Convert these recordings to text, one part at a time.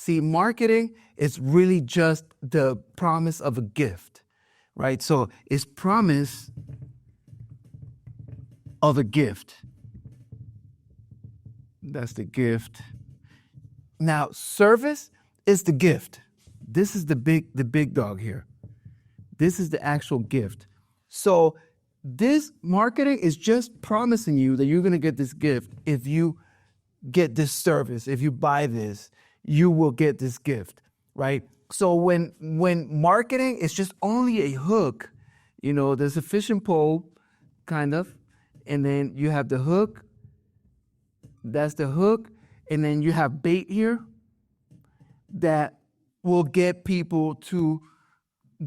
See, marketing is really just the promise of a gift, right? So it's promise of a gift. That's the gift. Now, service is the gift. This is the big dog here. This is the actual gift. So this marketing is just promising you that you're going to get this gift if you get this service. If you buy this, you will get this gift, right? So when marketing is just only a hook, there's a fishing pole, kind of, and then you have the hook. That's the hook, and then you have bait here that will get people to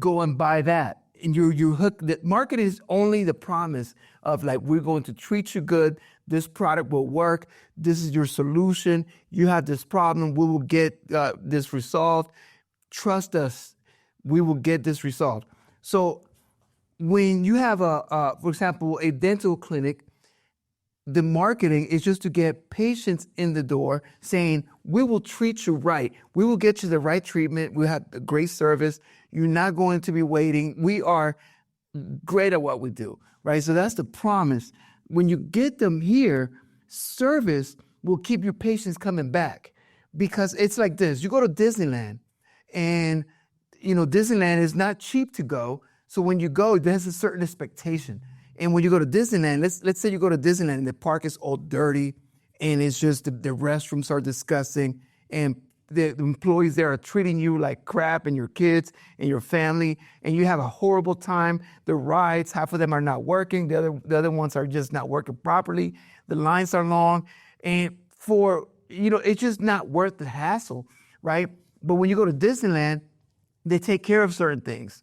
go and buy that. And you hook. The marketing is only the promise of, like, we're going to treat you good. This product will work. This is your solution. You have this problem. We will get this resolved. Trust us. We will get this resolved. So when you have for example, a dental clinic, the marketing is just to get patients in the door saying, we will treat you right. We will get you the right treatment. We have a great service. You're not going to be waiting. We are great at what we do, right? So that's the promise. When you get them here, service will keep your patients coming back, because it's like this. You go to Disneyland, and Disneyland is not cheap to go. So when you go, there's a certain expectation. And when you go to Disneyland, let's say you go to Disneyland and the park is all dirty, and it's just the restrooms are disgusting, and the employees there are treating you like crap, and your kids and your family, and you have a horrible time. The rides, half of them are not working. The other ones are just not working properly. The lines are long, and it's just not worth the hassle, right? But when you go to Disneyland, they take care of certain things.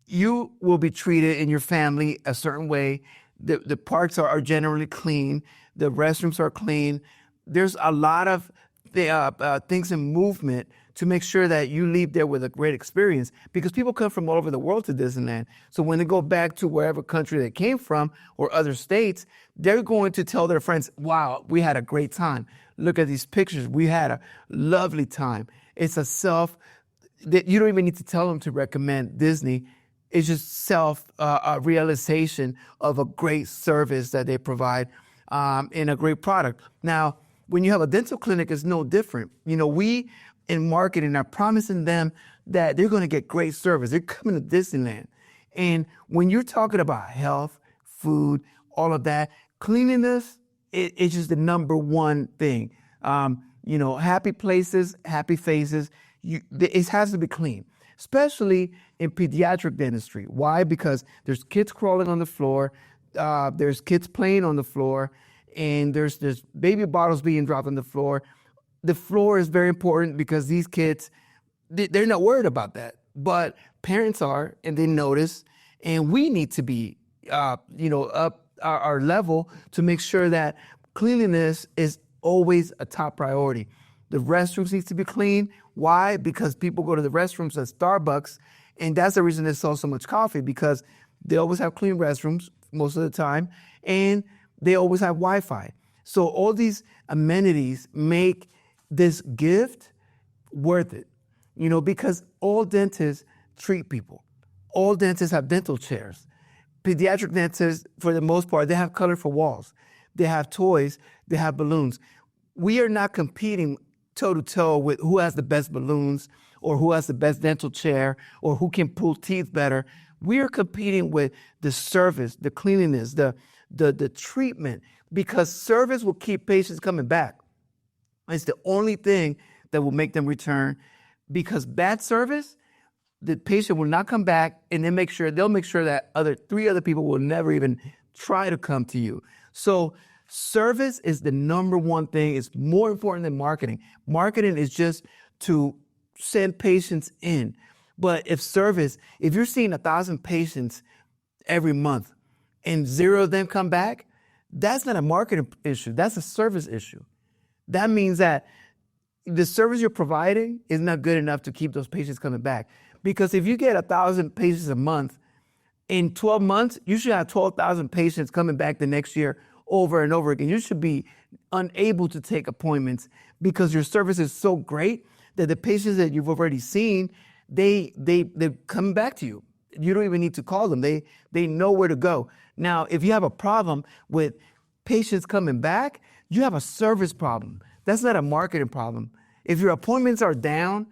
You will be treated in your family a certain way. The parks are generally clean. The restrooms are clean. There's a lot of things in movement to make sure that you leave there with a great experience, because people come from all over the world to Disneyland. So when they go back to wherever country they came from or other states, they're going to tell their friends, wow, we had a great time. Look at these pictures. We had a lovely time. It's that you don't even need to tell them to recommend Disney. It's just realization of a great service that they provide and a great product. Now, when you have a dental clinic, it's no different. We in marketing are promising them that they're going to get great service. They're coming to Disneyland. And when you're talking about health, food, all of that, cleanliness, it's just the number one thing. Happy places, happy faces, it has to be clean, especially in pediatric dentistry. Why? Because there's kids crawling on the floor, there's kids playing on the floor, and there's baby bottles being dropped on the floor. The floor is very important because these kids, they're not worried about that, but parents are, and they notice, and we need to be, up our level to make sure that cleanliness is always a top priority. The restrooms need to be clean. Why? Because people go to the restrooms at Starbucks, and that's the reason they sell so much coffee, because they always have clean restrooms most of the time, and they always have Wi-Fi. So all these amenities make this gift worth it, because all dentists treat people. All dentists have dental chairs. Pediatric dentists, for the most part, they have colorful walls. They have toys. They have balloons. We are not competing toe-to-toe with who has the best balloons or who has the best dental chair or who can pull teeth better. We are competing with the service, the cleanliness, the treatment, because service will keep patients coming back. It's the only thing that will make them return, because bad service, the patient will not come back, and they'll make sure that three other people will never even try to come to you. So service is the number one thing. It's more important than marketing. Marketing is just to send patients in. But if you're seeing 1,000 patients every month and 0 of them come back, that's not a marketing issue. That's a service issue. That means that the service you're providing is not good enough to keep those patients coming back. Because if you get 1,000 patients a month, in 12 months, you should have 12,000 patients coming back the next year over and over again. You should be unable to take appointments because your service is so great that the patients that you've already seen, they're coming back to you. You don't even need to call them. They know where to go. Now, if you have a problem with patients coming back, you have a service problem. That's not a marketing problem. If your appointments are down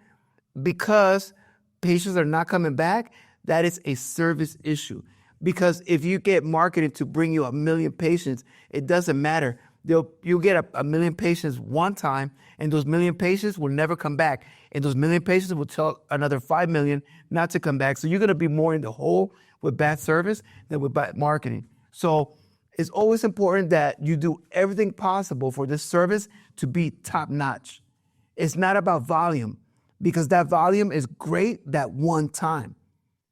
because patients are not coming back, that is a service issue. Because if you get marketed to bring you 1 million patients, it doesn't matter. You'll get a million patients one time, and those 1 million patients will never come back. And those 1 million patients will tell another 5 million not to come back. So you're going to be more in the hole with bad service than with bad marketing. So it's always important that you do everything possible for this service to be top notch. It's not about volume, because that volume is great that one time.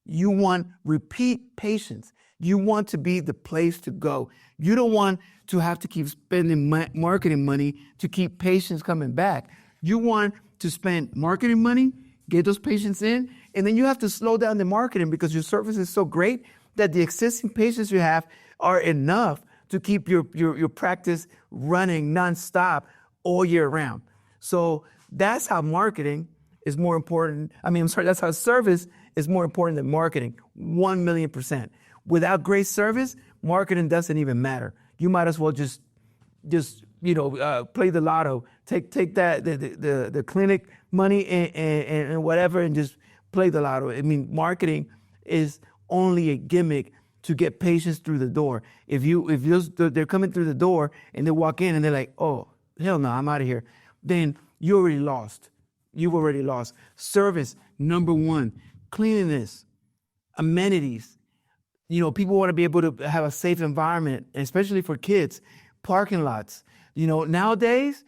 You want repeat patients. You want to be the place to go. You don't want to have to keep spending marketing money to keep patients coming back. You want to spend marketing money, get those patients in, and then you have to slow down the marketing because your service is so great that the existing patients you have are enough to keep your practice running nonstop all year round. So that's how marketing is more important. That's how service is more important than marketing, 1,000,000%. Without great service, marketing doesn't even matter. You might as well just play the lotto, take that the clinic money and whatever, and just play the lotto. Marketing is only a gimmick to get patients through the door. If they're coming through the door and they walk in and they're like, oh, hell no, I'm out of here, then you already lost. You've already lost. Service, number one. Cleanliness, amenities. People want to be able to have a safe environment, especially for kids. Parking lots. Nowadays,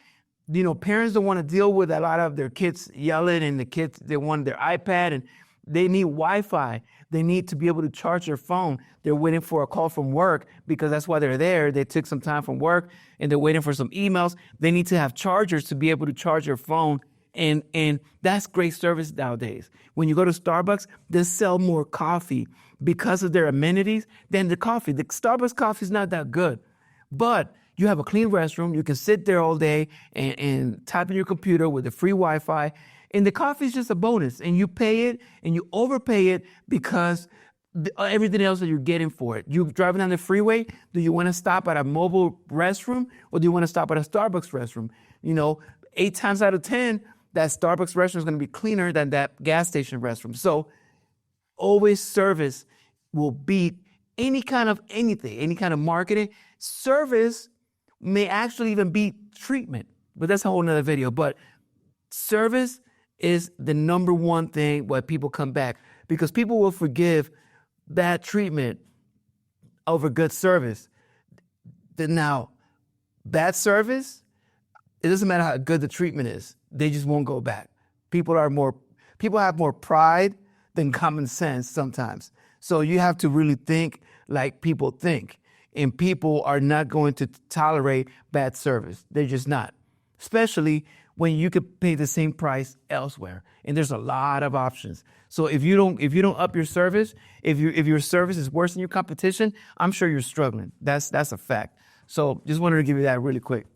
parents don't want to deal with a lot of their kids yelling, and they want their iPad, and they need Wi-Fi. They need to be able to charge their phone. They're waiting for a call from work because that's why they're there. They took some time from work and they're waiting for some emails. They need to have chargers to be able to charge their phone. And that's great service nowadays. When you go to Starbucks, they sell more coffee because of their amenities than the coffee. The Starbucks coffee is not that good, but you have a clean restroom. You can sit there all day and type in your computer with the free Wi-Fi, and the coffee is just a bonus. And you pay it, and you overpay it because everything else that you're getting for it. You're driving down the freeway. Do you want to stop at a mobile restroom, or do you want to stop at a Starbucks restroom? 8 times out of 10, that Starbucks restroom is going to be cleaner than that gas station restroom. So always service will beat any kind of anything, any kind of marketing. Service may actually even beat treatment, but that's a whole nother video. But service is the number one thing why people come back, because people will forgive bad treatment over good service. Now, bad service, it doesn't matter how good the treatment is. They just won't go back. People have more pride than common sense sometimes. So you have to really think like people think. And people are not going to tolerate bad service. They're just not. Especially when you could pay the same price elsewhere. And there's a lot of options. So if you don't up your service, if your service is worse than your competition, I'm sure you're struggling. That's a fact. So just wanted to give you that really quick.